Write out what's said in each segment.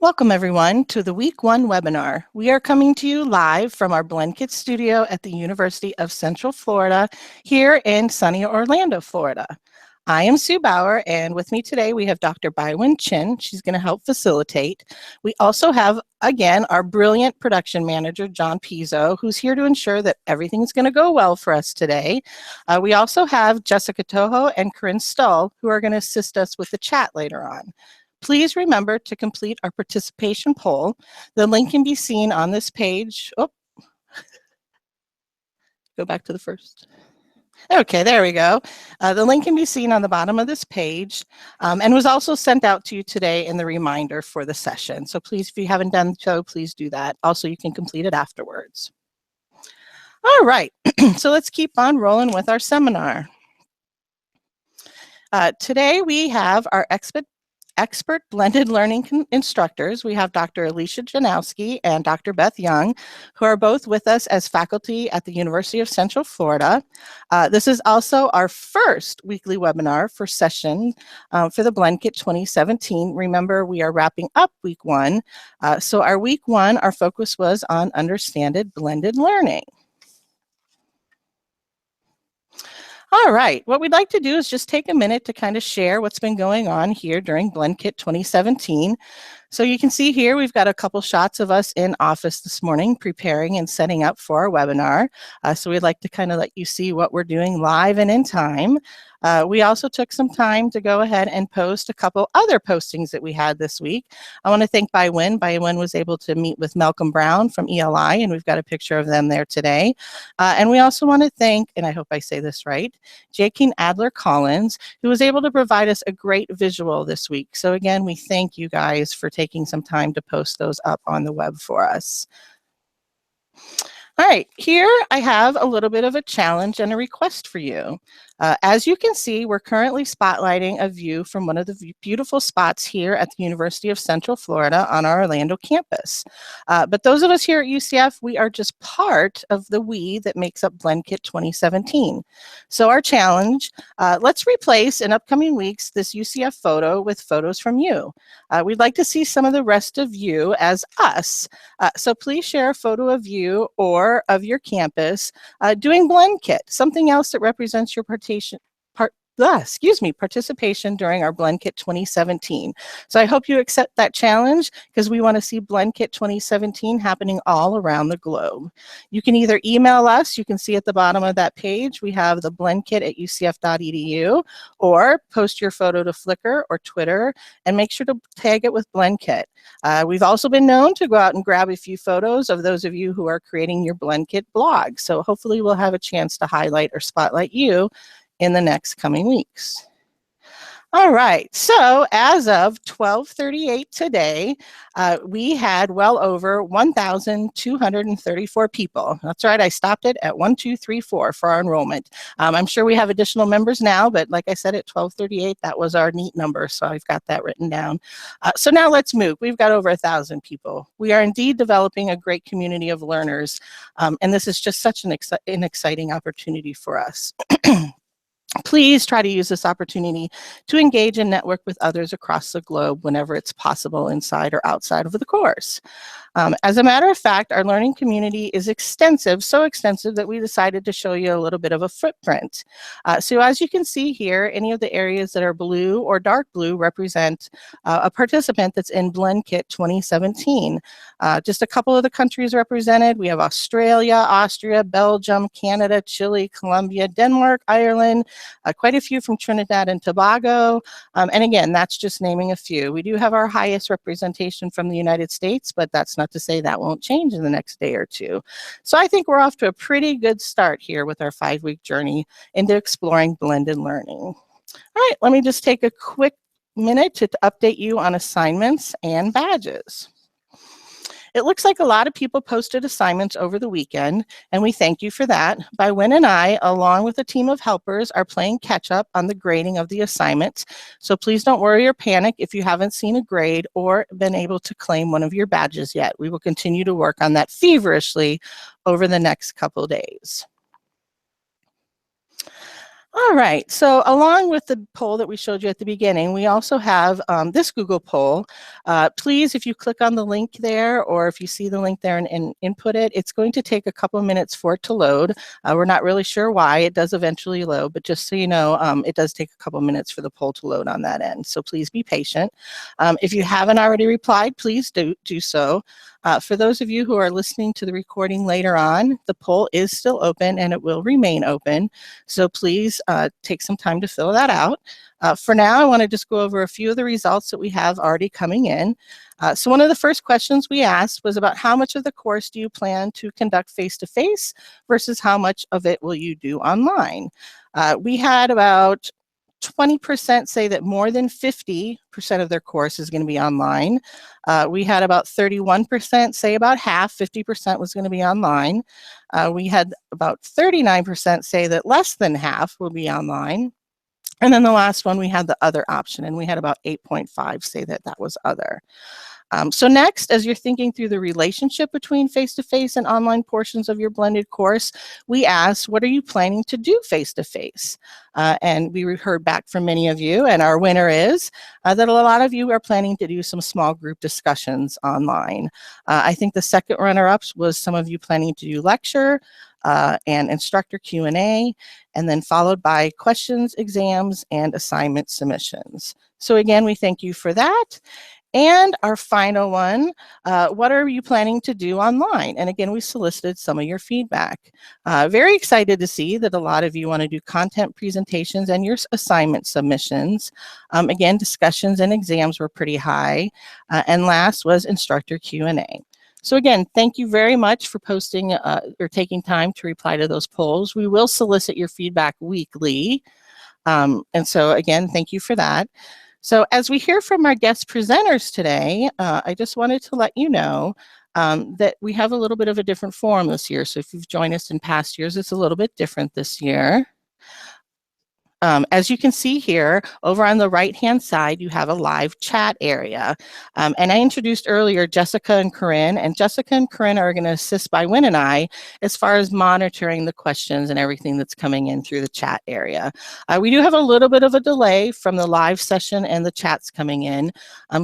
Welcome everyone to the Week 1 webinar. We are coming to you live from our BlendKit studio at the University of Central Florida here in sunny Orlando, Florida. I am Sue Bauer, and with me today we have Dr. Baiwen Chin. She's going to help facilitate. We also have, again, our brilliant production manager, John Pizzo, who's here to ensure that everything's going to go well for us today. We also have Jessica Toho and Corinne Stull, who are going to assist us with the chat later on. Please remember to complete our participation poll. The link can be seen on this page. Oh, go back to the first. Okay, there we go. The link can be seen on the bottom of this page and was also sent out to you today in the reminder for the session. So please, if you haven't done so, please do that. Also, you can complete it afterwards. All right, so let's keep on rolling with our seminar. Today we have our expert blended learning instructors. We have Dr. Alicia Janowski and Dr. Beth Young, who are both with us as faculty at the University of Central Florida. This is also our first weekly webinar for session for the BlendKit 2017. Remember, we are wrapping up week 1. So our week 1, our focus was on understanded blended learning. All right, what we'd like to do is just take a minute to kind of share what's been going on here during BlendKit 2017. So you can see here, we've got a couple shots of us in office this morning preparing and setting up for our webinar. So we'd like to kind of let you see what we're doing live and in time. We also took some time to go ahead and post a couple other postings that we had this week. I want to thank Baiwen. Baiwen was able to meet with Malcolm Brown from ELI, and we've got a picture of them there today. And we also want to thank, and I hope I say this right, Jakeen Adler-Collins, who was able to provide us a great visual this week. So again, we thank you guys for taking some time to post those up on the web for us. All right, here I have a little bit of a challenge and a request for you. As you can see, we're currently spotlighting a view from one of the beautiful spots here at the University of Central Florida on our Orlando campus. But those of us here at UCF, we are just part of the we that makes up BlendKit 2017. So our challenge, let's replace in upcoming weeks this UCF photo with photos from you. We'd like to see some of the rest of you as us. So please share a photo of you or of your campus doing BlendKit, something else that represents your participation during our BlendKit 2017. So I hope you accept that challenge because we want to see BlendKit 2017 happening all around the globe. You can either email us, you can see at the bottom of that page, we have the blendkit@ucf.edu, or post your photo to Flickr or Twitter and make sure to tag it with BlendKit. We've also been known to go out and grab a few photos of those of you who are creating your BlendKit blog. So hopefully we'll have a chance to highlight or spotlight you in the next coming weeks. All right, so as of 12:38 today, we had well over 1,234 people. That's right, I stopped it at 1,234 for our enrollment. I'm sure we have additional members now, but like I said, at 12:38, that was our neat number, so I've got that written down. So now let's move. We've got over 1,000 people. We are indeed developing a great community of learners, and this is just such an exciting opportunity for us. Please try to use this opportunity to engage and network with others across the globe whenever it's possible inside or outside of the course. As a matter of fact, our learning community is extensive, so extensive that we decided to show you a little bit of a footprint. So as you can see here, any of the areas that are blue or dark blue represent a participant that's in BlendKit 2017. Just a couple of the countries represented. We have Australia, Austria, Belgium, Canada, Chile, Colombia, Denmark, Ireland, quite a few from Trinidad and Tobago. And again, that's just naming a few. We do have our highest representation from the United States, but that's not to say that won't change in the next day or two. So I think we're off to a pretty good start here with our 5-week journey into exploring blended learning. All right, let me just take a quick minute to update you on assignments and badges. It looks like a lot of people posted assignments over the weekend, and we thank you for that. Baiwen and I, along with a team of helpers, are playing catch up on the grading of the assignments. So please don't worry or panic if you haven't seen a grade or been able to claim one of your badges yet. We will continue to work on that feverishly over the next couple days. All right, so along with the poll that we showed you at the beginning, we also have this Google poll. Please, if you click on the link there, or if you see the link there and input it, it's going to take a couple minutes for it to load. We're not really sure why. It does eventually load, but just so you know, it does take a couple minutes for the poll to load on that end. So please be patient. If you haven't already replied, please do so. For those of you who are listening to the recording later on, the poll is still open and it will remain open. So please take some time to fill that out. For now, I want to just go over a few of the results that we have already coming in. So one of the first questions we asked was about how much of the course do you plan to conduct face-to-face versus how much of it will you do online? We had about 20% say that more than 50% of their course is going to be online. We had about 31% say about half, 50% was going to be online. We had about 39% say that less than half will be online. And then the last one, we had the other option, and we had about 8.5 say that that was other. So next, as you're thinking through the relationship between face-to-face and online portions of your blended course, we asked, what are you planning to do face-to-face? And we heard back from many of you, and our winner is that a lot of you are planning to do some small group discussions online. I think the second runner-ups was some of you planning to do lecture and instructor Q&A, and then followed by questions, exams, and assignment submissions. So again, we thank you for that. And our final one, what are you planning to do online? And again, we solicited some of your feedback. Very excited to see that a lot of you want to do content presentations and your assignment submissions. Again, discussions and exams were pretty high. And last was instructor Q&A. So again, thank you very much for posting or taking time to reply to those polls. We will solicit your feedback weekly. And so again, thank you for that. So as we hear from our guest presenters today, I just wanted to let you know that we have a little bit of a different forum this year. So if you've joined us in past years, it's a little bit different this year. As you can see here, over on the right-hand side, you have a live chat area. And I introduced earlier Jessica and Corinne, and Jessica and Corinne are going to assist Bywin and I as far as monitoring the questions and everything that's coming in through the chat area. We do have a little bit of a delay from the live session and the chats coming in.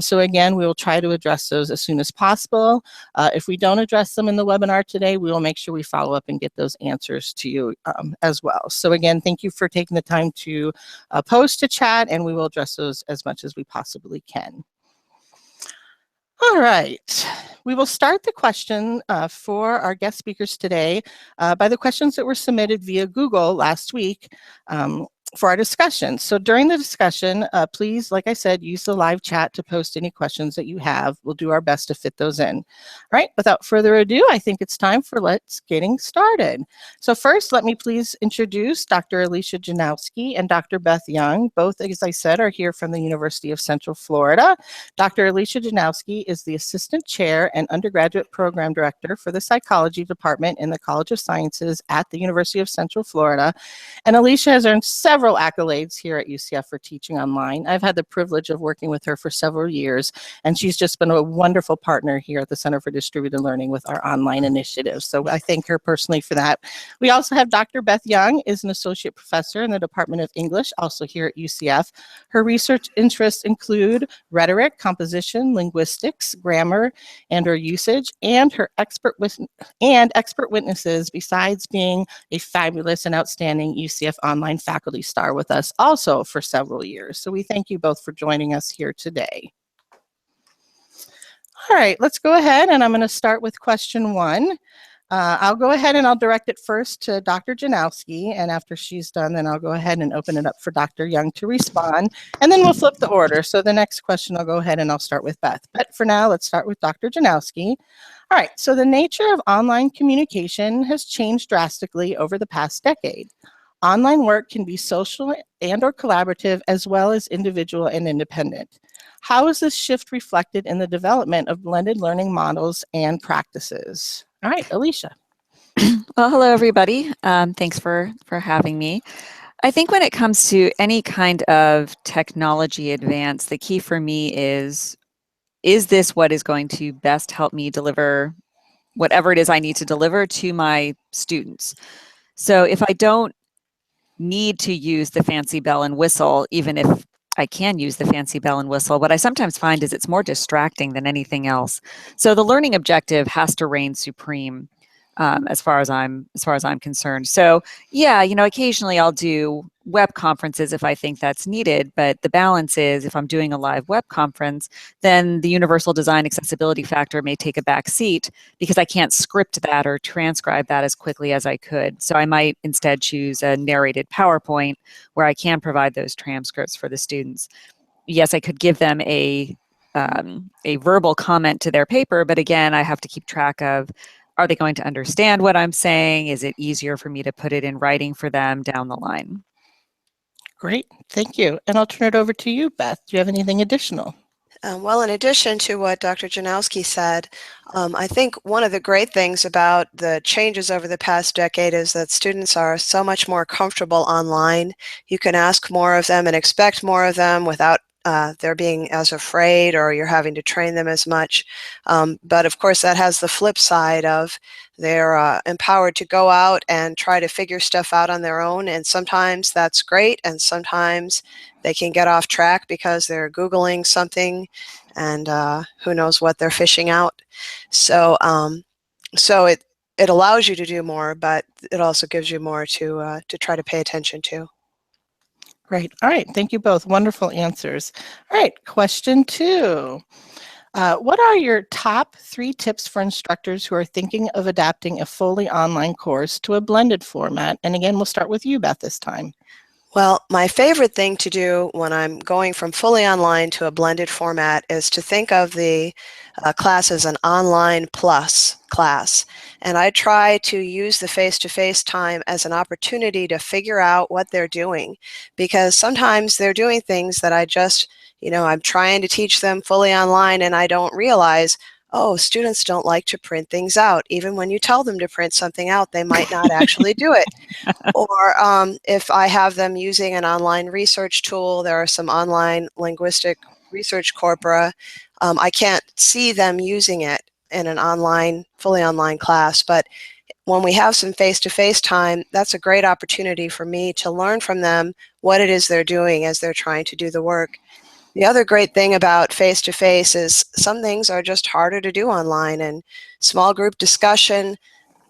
So again, we will try to address those as soon as possible. If we don't address them in the webinar today, we will make sure we follow up and get those answers to you as well. So again, thank you for taking the time to post to chat, and we will address those as much as we possibly can. All right, we will start the question for our guest speakers today by the questions that were submitted via Google last week for our discussion. So during the discussion, please, like I said, use the live chat to post any questions that you have. We'll do our best to fit those in. All right, without further ado, I think it's time for let's getting started. So first, let me please introduce Dr. Alicia Janowski and Dr. Beth Young. Both, as I said, are here from the University of Central Florida. Dr. Alicia Janowski is the Assistant Chair and Undergraduate Program Director for the Psychology Department in the College of Sciences at the University of Central Florida. And Alicia has earned several accolades here at UCF for teaching online. I've had the privilege of working with her for several years, and she's just been a wonderful partner here at the Center for Distributed Learning with our online initiatives. So I thank her personally for that. We also have Dr. Beth Young, is an associate professor in the Department of English, also here at UCF. Her research interests include rhetoric, composition, linguistics, grammar, and or usage, and her expert witnesses, besides being a fabulous and outstanding UCF online faculty star with us also for several years. So we thank you both for joining us here today. All right, let's go ahead, and I'm going to start with question one. I'll go ahead and I'll direct it first to Dr. Janowski, and after she's done, then I'll go ahead and open it up for Dr. Young to respond, and then we'll flip the order. So the next question, I'll go ahead and I'll start with Beth. But for now, let's start with Dr. Janowski. All right, so the nature of online communication has changed drastically over the past decade. Online work can be social and or collaborative, as well as individual and independent. How is this shift reflected in the development of blended learning models and practices? All right, Alicia. Well, hello, everybody. Thanks for having me. I think when it comes to any kind of technology advance, the key for me is this what is going to best help me deliver whatever it is I need to deliver to my students? So if I don't need to use the fancy bell and whistle, even if I can use the fancy bell and whistle. What I sometimes find is it's more distracting than anything else. So the learning objective has to reign supreme, as far as I'm concerned. So yeah, occasionally I'll do web conferences if I think that's needed, but the balance is if I'm doing a live web conference, then the universal design accessibility factor may take a back seat because I can't script that or transcribe that as quickly as I could. So I might instead choose a narrated PowerPoint where I can provide those transcripts for the students. Yes, I could give them a verbal comment to their paper, but again, I have to keep track of, are they going to understand what I'm saying? Is it easier for me to put it in writing for them down the line? Great, thank you. And I'll turn it over to you, Beth. Do you have anything additional? Well, in addition to what Dr. Janowski said, I think one of the great things about the changes over the past decade is that students are so much more comfortable online. You can ask more of them and expect more of them without they're being as afraid or you're having to train them as much. But of course, that has the flip side of they're empowered to go out and try to figure stuff out on their own. And sometimes that's great. And sometimes they can get off track because they're Googling something and who knows what they're fishing out. So, so it allows you to do more, but it also gives you more to try to pay attention to. Great. All right. Thank you both. Wonderful answers. All right. Question 2. What are your top 3 tips for instructors who are thinking of adapting a fully online course to a blended format? And again, we'll start with you, Beth, this time. Well, my favorite thing to do when I'm going from fully online to a blended format is to think of the class as an online plus class. And I try to use the face-to-face time as an opportunity to figure out what they're doing, because sometimes they're doing things that I just, I'm trying to teach them fully online and I don't realize, oh, students don't like to print things out. Even when you tell them to print something out, they might not actually do it. Or if I have them using an online research tool, there are some online linguistic research corpora, I can't see them using it in an fully online class. But when we have some face-to-face time, that's a great opportunity for me to learn from them what it is they're doing as they're trying to do the work. The other great thing about face-to-face is some things are just harder to do online, and small group discussion,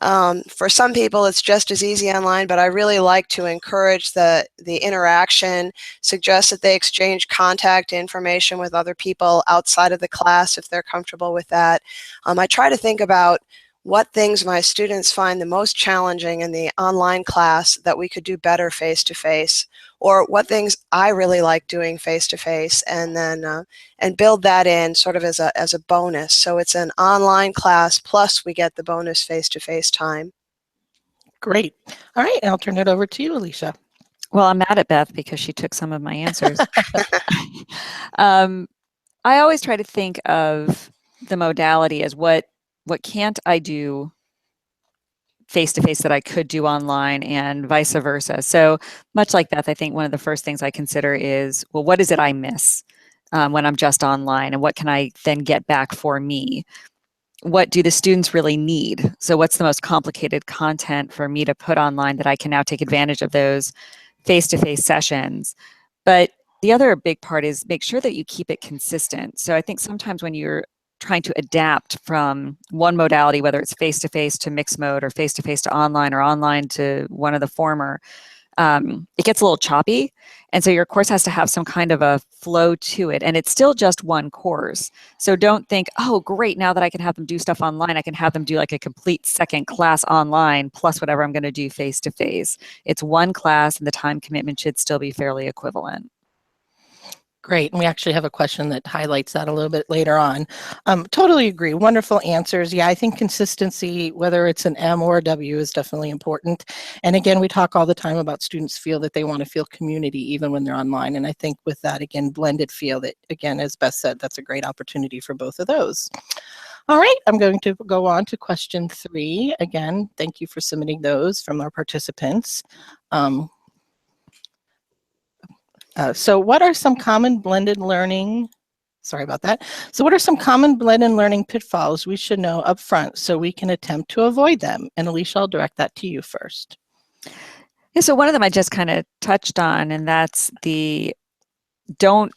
for some people it's just as easy online, but I really like to encourage the interaction, suggest that they exchange contact information with other people outside of the class if they're comfortable with that. I try to think about what things my students find the most challenging in the online class that we could do better face-to-face, or what things I really like doing face-to-face, and then and build that in sort of as a bonus. So it's an online class plus we get the bonus face-to-face time. Great. All right, and I'll turn it over to you, Alicia. Well, I'm mad at Beth because she took some of my answers. I always try to think of the modality as what can't I do face-to-face that I could do online, and vice versa. So much like Beth, I think one of the first things I consider is, well, what is it I miss when I'm just online, and what can I then get back for me? What do the students really need? So what's the most complicated content for me to put online that I can now take advantage of those face-to-face sessions? But the other big part is make sure that you keep it consistent. So I think sometimes when you're trying to adapt from one modality, whether it's face-to-face to mixed mode or face-to-face to online or online to one of the former, it gets a little choppy. And so your course has to have some kind of a flow to it. And it's still just one course. So don't think, oh, great, now that I can have them do stuff online, I can have them do like a complete second class online plus whatever I'm going to do face-to-face. It's one class and the time commitment should still be fairly equivalent. Great. And we actually have a question that highlights that a little bit later on. Totally agree. Wonderful answers. Yeah, I think consistency, whether it's an M or a W, is definitely important. And again, we talk all the time about students feel that they want to feel community even when they're online. And I think with that, again, blended feel that, again, as Beth said, that's a great opportunity for both of those. All right, I'm going to go on to question 3. Again, thank you for submitting those from our participants. So what are some common blended learning, sorry about that. So what are some common blended learning pitfalls we should know up front so we can attempt to avoid them? And Alicia, I'll direct that to you first. Yeah, so one of them I just kind of touched on, and that's the don't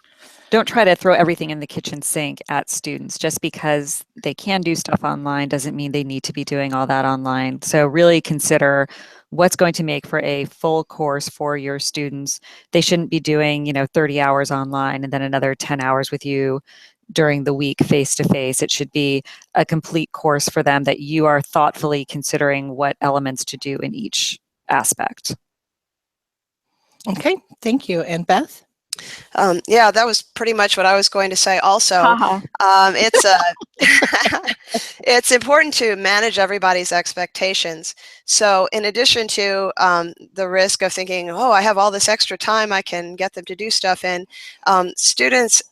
try to throw everything in the kitchen sink at students. Just because they can do stuff online doesn't mean they need to be doing all that online. So really consider what's going to make for a full course for your students. They shouldn't be doing, 30 hours online and then another 10 hours with you during the week face to face. It should be a complete course for them that you are thoughtfully considering what elements to do in each aspect. Okay, thank you. And Beth? Yeah, that was pretty much what I was going to say also. It's it's important to manage everybody's expectations. So in addition to the risk of thinking, oh, I have all this extra time, I can get them to do stuff in, students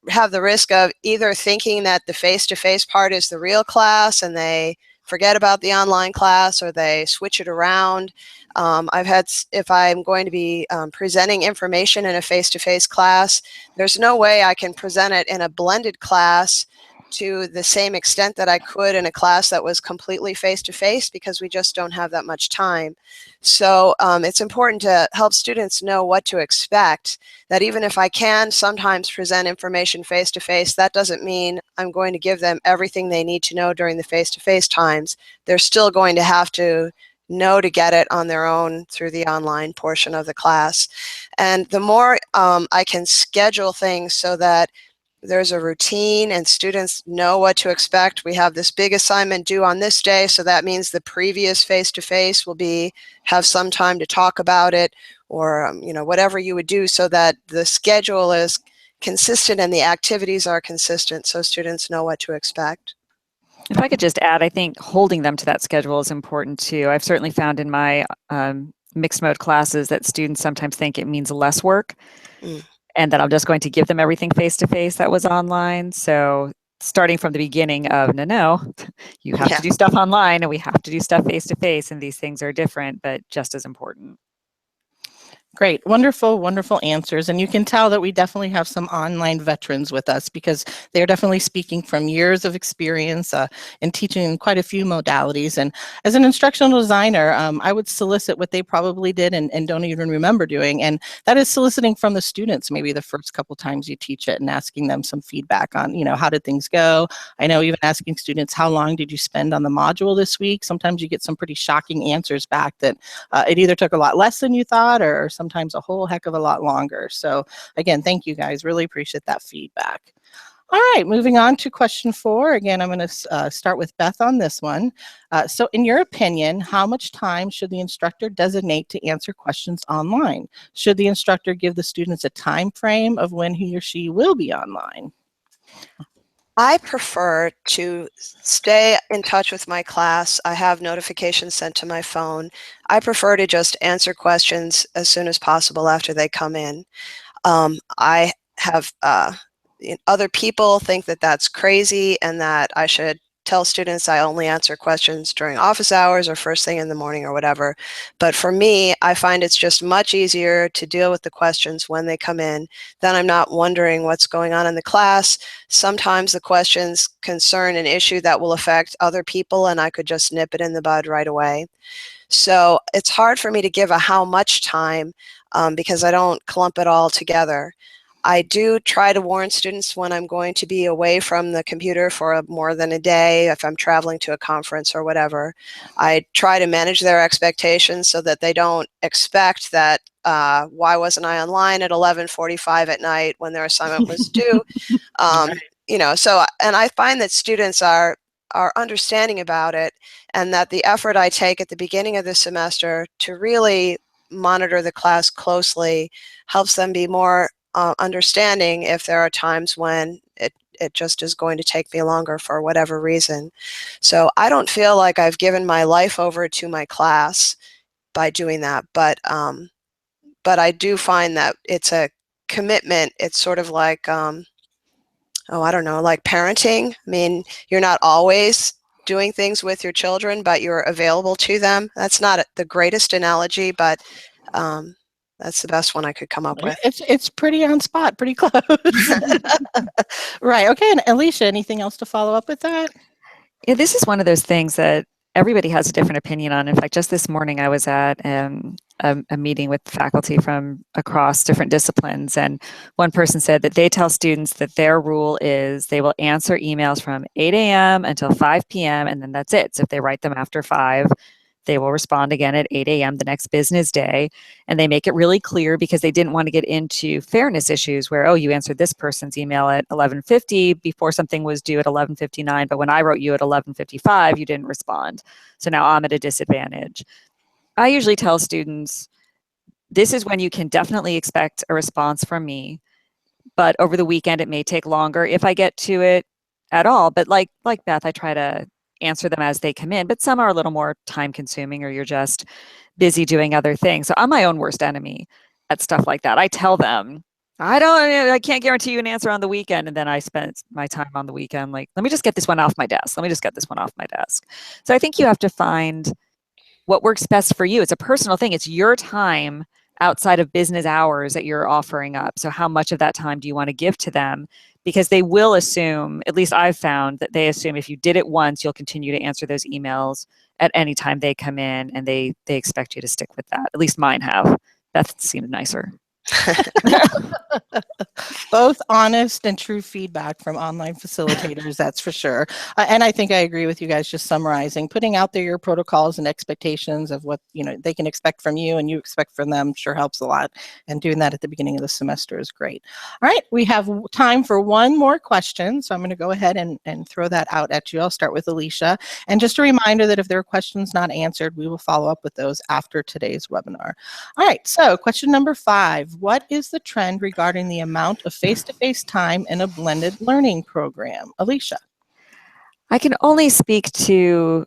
have the risk of either thinking that the face-to-face part is the real class and they forget about the online class, or they switch it around. I've had, if I'm going to be presenting information in a face-to-face class, there's no way I can present it in a blended class to the same extent that I could in a class that was completely face-to-face, because we just don't have that much time. So it's important to help students know what to expect, that even if I can sometimes present information face-to-face, that doesn't mean I'm going to give them everything they need to know during the face-to-face times. They're still going to have to know to get it on their own through the online portion of the class. And the more I can schedule things so that there's a routine and students know what to expect. We have this big assignment due on this day, so that means the previous face-to-face will have some time to talk about it, or whatever you would do, so that the schedule is consistent and the activities are consistent, so students know what to expect. If I could just add, I think holding them to that schedule is important too. I've certainly found in my mixed mode classes that students sometimes think it means less work. And that I'm just going to give them everything face-to-face that was online. So starting from the beginning of, no, you have to do stuff online and we have to do stuff face-to-face, and these things are different, but just as important. Great. Wonderful, wonderful answers. And you can tell that we definitely have some online veterans with us, because they're definitely speaking from years of experience in teaching in quite a few modalities. And as an instructional designer, I would solicit what they probably did and don't even remember doing. And that is soliciting from the students maybe the first couple times you teach it, and asking them some feedback on, how did things go? I know even asking students, how long did you spend on the module this week? Sometimes you get some pretty shocking answers back that it either took a lot less than you thought, or sometimes a whole heck of a lot longer. So again, thank you guys. Really appreciate that feedback. All right, moving on to question 4. Again, I'm going to start with Beth on this one. So in your opinion, how much time should the instructor designate to answer questions online? Should the instructor give the students a time frame of when he or she will be online? I prefer to stay in touch with my class. I have notifications sent to my phone. I prefer to just answer questions as soon as possible after they come in. I have other people think that that's crazy, and that I should tell students I only answer questions during office hours or first thing in the morning or whatever. But for me, I find it's just much easier to deal with the questions when they come in. Then I'm not wondering what's going on in the class. Sometimes the questions concern an issue that will affect other people, and I could just nip it in the bud right away. So it's hard for me to give a how much time because I don't clump it all together. I do try to warn students when I'm going to be away from the computer for more than a day, if I'm traveling to a conference or whatever. I try to manage their expectations so that they don't expect that, why wasn't I online at 11:45 at night when their assignment was due? So, and I find that students are understanding about it, and that the effort I take at the beginning of the semester to really monitor the class closely helps them be more understanding if there are times when it just is going to take me longer for whatever reason. So I don't feel like I've given my life over to my class by doing that, but I do find that it's a commitment. It's sort of like, I don't know, like parenting. I mean, you're not always doing things with your children, but you're available to them. That's not the greatest analogy, but that's the best one I could come up with. It's pretty on spot, pretty close. Right. Okay. And Alicia, anything else to follow up with that? Yeah, this is one of those things that everybody has a different opinion on. In fact, just this morning I was at a meeting with faculty from across different disciplines, and one person said that they tell students that their rule is they will answer emails from 8 a.m. until 5 p.m. and then that's it. So if they write them after 5, they will respond again at 8 a.m. the next business day. And they make it really clear because they didn't want to get into fairness issues where, oh, you answered this person's email at 11:50 before something was due at 11:59, but when I wrote you at 11:55, you didn't respond. So now I'm at a disadvantage. I usually tell students, this is when you can definitely expect a response from me, but over the weekend it may take longer if I get to it at all. But like Beth, I try to answer them as they come in, but some are a little more time consuming or you're just busy doing other things. So I'm my own worst enemy at stuff like that. I tell them, I can't guarantee you an answer on the weekend. And then I spend my time on the weekend like, let me just get this one off my desk. Let me just get this one off my desk. So I think you have to find what works best for you. It's a personal thing. It's your time outside of business hours that you're offering up. So how much of that time do you want to give to them? Because they will assume, at least I've found that they assume if you did it once, you'll continue to answer those emails at any time they come in, and they expect you to stick with that. At least mine have. That seemed nicer. Both honest and true feedback from online facilitators, that's for sure. And I think I agree with you guys, just summarizing, putting out there your protocols and expectations of what they can expect from you and you expect from them sure helps a lot. And doing that at the beginning of the semester is great. All right, we have time for one more question. So I'm going to go ahead and throw that out at you. I'll start with Alicia. And just a reminder that if there are questions not answered, we will follow up with those after today's webinar. All right, so question number 5. What is the trend regarding the amount of face-to-face time in a blended learning program? Alicia. I can only speak to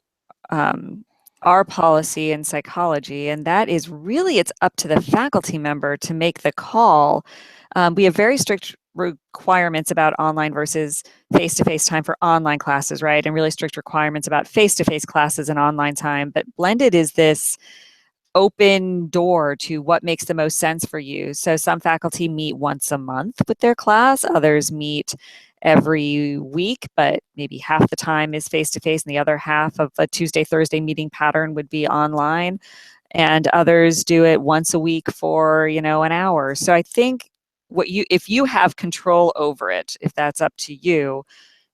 our policy in psychology, and that is really it's up to the faculty member to make the call. We have very strict requirements about online versus face-to-face time for online classes, right? And really strict requirements about face-to-face classes and online time. But blended is this open door to what makes the most sense for you. So some faculty meet once a month with their class, others meet every week, but maybe half the time is face-to-face and the other half of a Tuesday, Thursday meeting pattern would be online. And others do it once a week for, an hour. So I think if you have control over it, if that's up to you,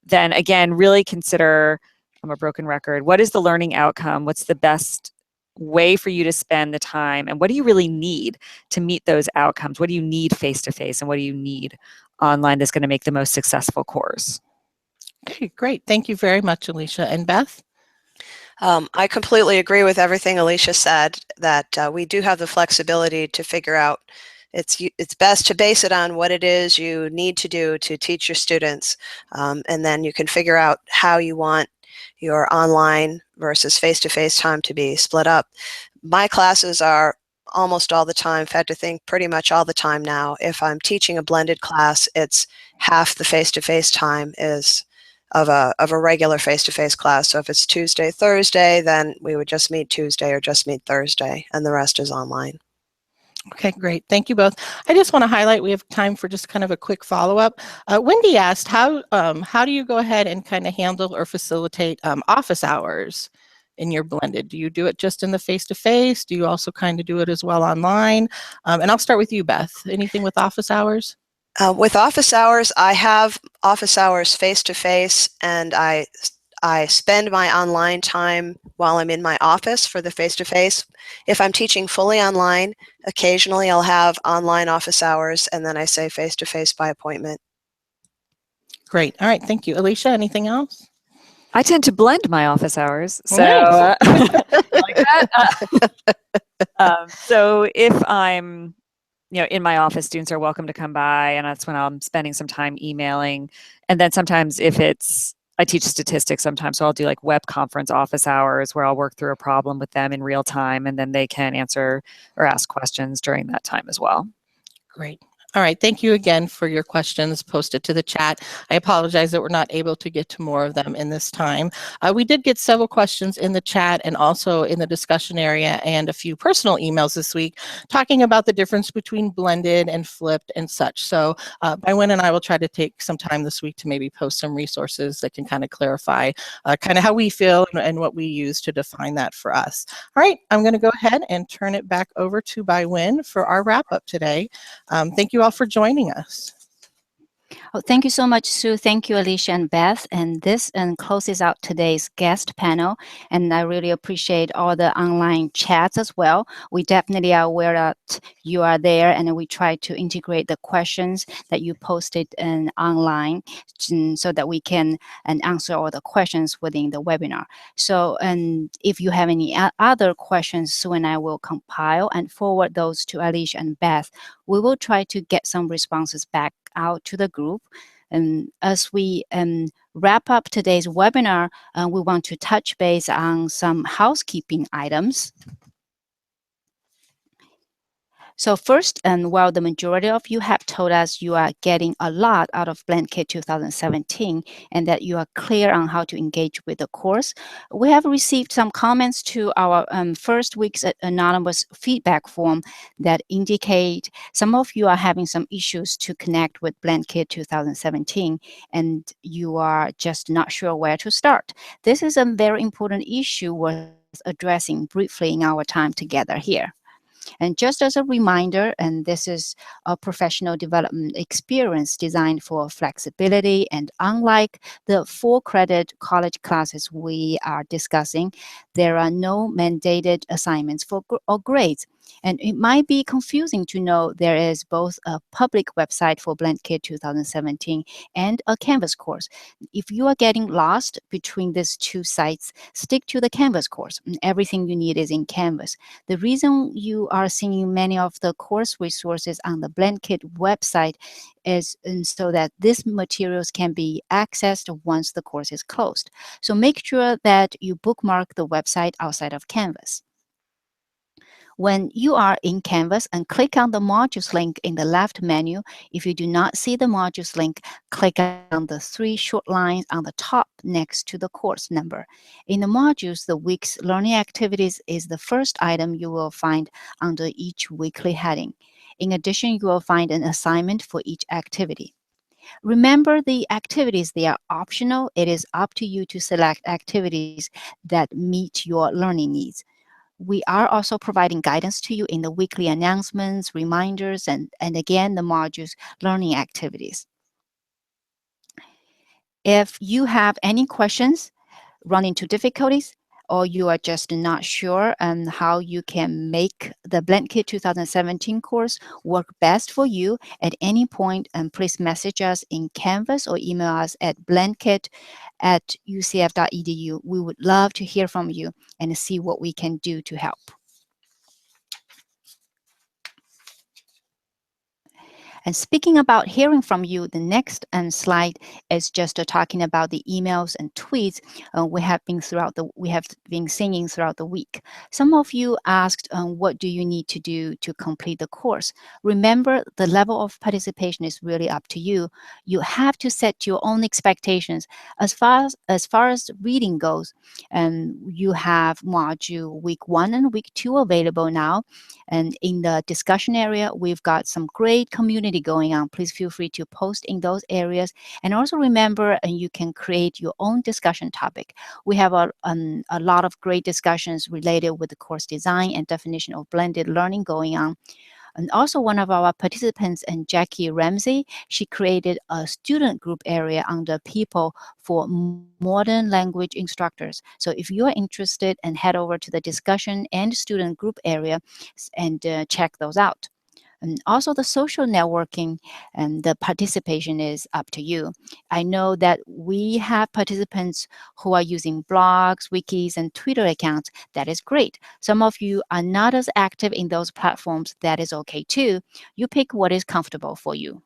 then again, really consider, I'm a broken record, what is the learning outcome? What's the best way for you to spend the time, and what do you really need to meet those outcomes? What do you need face-to-face and what do you need online that's going to make the most successful course? Okay, great. Thank you very much, Alicia. And Beth? I completely agree with everything Alicia said, that we do have the flexibility to figure out it's best to base it on what it is you need to do to teach your students, and then you can figure out how you want your online versus face-to-face time to be split up. My classes are almost all the time, in fact, I think pretty much all the time now. If I'm teaching a blended class, it's half the face-to-face time is of a regular face-to-face class. So if it's Tuesday, Thursday, then we would just meet Tuesday or just meet Thursday, and the rest is online. Okay, great. Thank you both. I just want to highlight, we have time for just kind of a quick follow-up. Wendy asked, how do you go ahead and kind of handle or facilitate office hours in your blended? Do you do it just in the face-to-face? Do you also kind of do it as well online? And I'll start with you, Beth. Anything with office hours? With office hours, I have office hours face-to-face, and I spend my online time while I'm in my office for the face-to-face. If I'm teaching fully online, occasionally I'll have online office hours, and then I say face-to-face by appointment. Great. All right. Thank you. Alicia, anything else? I tend to blend my office hours. So, Nice. like that. So if I'm in my office, students are welcome to come by, and that's when I'm spending some time emailing. And then sometimes I teach statistics sometimes, so I'll do like web conference office hours where I'll work through a problem with them in real time, and then they can answer or ask questions during that time as well. Great. All right, thank you again for your questions posted to the chat. I apologize that we're not able to get to more of them in this time. We did get several questions in the chat and also in the discussion area and a few personal emails this week talking about the difference between blended and flipped and such. So Bywin and I will try to take some time this week to maybe post some resources that can kind of clarify kind of how we feel and what we use to define that for us. All right, I'm going to go ahead and turn it back over to Bywin for our wrap up today. Thank you all for joining us. Oh, thank you so much, Sue. Thank you, Alicia and Beth. And this closes out today's guest panel. And I really appreciate all the online chats as well. We definitely are aware that you are there, and we try to integrate the questions that you posted online so that we can answer all the questions within the webinar. So, and if you have any other questions, Sue and I will compile and forward those to Alicia and Beth. We will try to get some responses back out to the group. And as we wrap up today's webinar, we want to touch base on some housekeeping items. So first, and while the majority of you have told us you are getting a lot out of BlendKit 2017 and that you are clear on how to engage with the course, we have received some comments to our first week's anonymous feedback form that indicate some of you are having some issues to connect with BlendKit 2017 and you are just not sure where to start. This is a very important issue worth addressing briefly in our time together here. And just as a reminder, and this is a professional development experience designed for flexibility, and unlike the 4-credit college classes we are discussing, there are no mandated assignments or grades. And it might be confusing to know there is both a public website for BlendKit 2017 and a Canvas course. If you are getting lost between these two sites, stick to the Canvas course. Everything you need is in Canvas. The reason you are seeing many of the course resources on the BlendKit website is so that these materials can be accessed once the course is closed. So make sure that you bookmark the website outside of Canvas. When you are in Canvas and click on the modules link in the left menu, if you do not see the modules link, click on the 3 short lines on the top next to the course number. In the modules, the week's learning activities is the first item you will find under each weekly heading. In addition, you will find an assignment for each activity. Remember, the activities, they are optional. It is up to you to select activities that meet your learning needs. We are also providing guidance to you in the weekly announcements, reminders, and again, the modules learning activities. If you have any questions, run into difficulties, or you are just not sure on how you can make the BlendKit 2017 course work best for you at any point, please message us in Canvas or email us at blendkit@ucf.edu. We would love to hear from you and see what we can do to help. And speaking about hearing from you, the next slide is just talking about the emails and tweets we have been singing throughout the week. Some of you asked, what do you need to do to complete the course? Remember, the level of participation is really up to you. You have to set your own expectations. As far as reading goes, you have module week 1 and week 2 available now. And in the discussion area, we've got some great community going on. Please feel free to post in those areas. And also remember, you can create your own discussion topic. We have a lot of great discussions related with the course design and definition of blended learning going on. And also one of our participants, and Jackie Ramsey, she created a student group area under people for modern language instructors. So if you are interested, and head over to the discussion and student group area and check those out. And also the social networking and the participation is up to you. I know that we have participants who are using blogs, wikis, and Twitter accounts. That is great. Some of you are not as active in those platforms. That is okay too. You pick what is comfortable for you.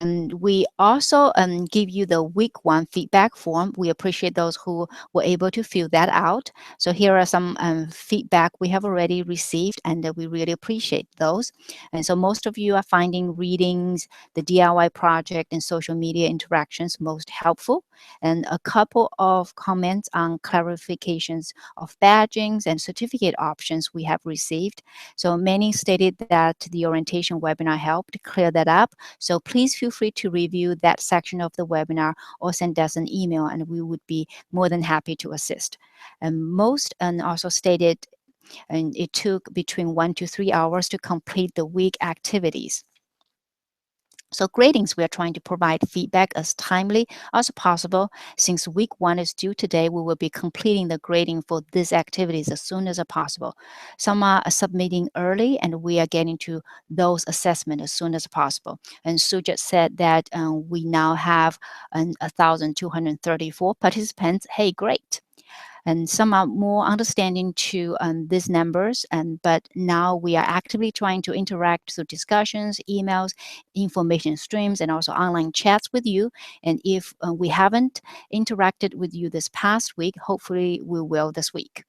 And we also give you the week 1 feedback form. We appreciate those who were able to fill that out. So here are some feedback we have already received, and we really appreciate those. And so most of you are finding readings, the DIY project, and social media interactions most helpful. And a couple of comments on clarifications of badgings and certificate options we have received. So many stated that the orientation webinar helped clear that up. So please feel free to review that section of the webinar or send us an email, and we would be more than happy to assist. And most also stated and it took between 1 to 3 hours to complete the week activities. So gradings, we are trying to provide feedback as timely as possible. Since week 1 is due today, we will be completing the grading for these activities as soon as possible. Some are submitting early, and we are getting to those assessments as soon as possible. And Sue just said that we now have 1,234 participants. Hey, great. And some are more understanding to these numbers, but now we are actively trying to interact through discussions, emails, information streams, and also online chats with you. And if we haven't interacted with you this past week, hopefully we will this week.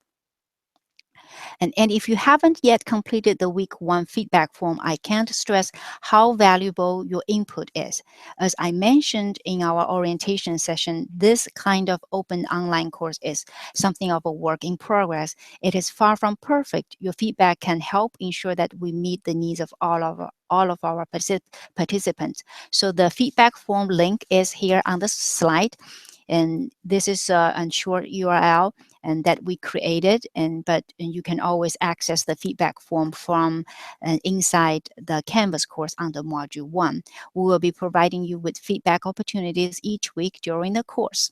And if you haven't yet completed the week 1 feedback form, I can't stress how valuable your input is. As I mentioned in our orientation session, this kind of open online course is something of a work in progress. It is far from perfect. Your feedback can help ensure that we meet the needs of all of our participants. So the feedback form link is here on the slide. And this is a short URL and that we created, but you can always access the feedback form from inside the Canvas course under Module 1. We will be providing you with feedback opportunities each week during the course.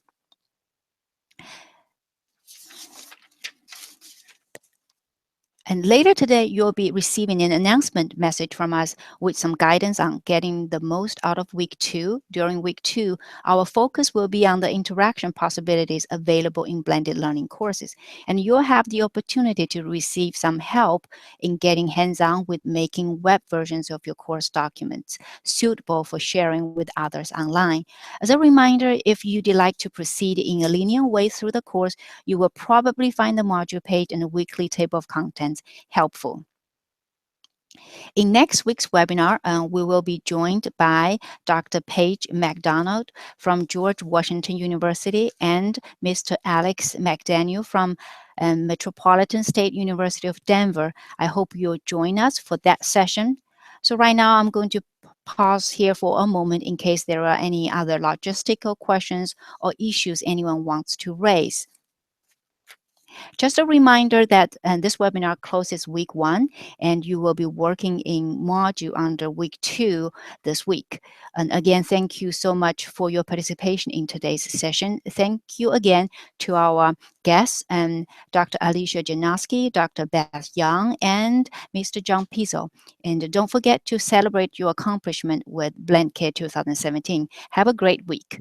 And later today, you'll be receiving an announcement message from us with some guidance on getting the most out of week 2. During week 2, our focus will be on the interaction possibilities available in blended learning courses. And you'll have the opportunity to receive some help in getting hands-on with making web versions of your course documents suitable for sharing with others online. As a reminder, if you'd like to proceed in a linear way through the course, you will probably find the module page and a weekly table of contents helpful. In next week's webinar, we will be joined by Dr. Paige McDonald from George Washington University and Mr. Alex McDaniel from Metropolitan State University of Denver. I hope you'll join us for that session. So right now, I'm going to pause here for a moment in case there are any other logistical questions or issues anyone wants to raise. Just a reminder that this webinar closes week 1, and you will be working in module under week 2 this week. And again, thank you so much for your participation in today's session. Thank you again to our guests, Dr. Alicia Janoski, Dr. Beth Young, and Mr. John Pizzo. And don't forget to celebrate your accomplishment with BlendKit 2017. Have a great week.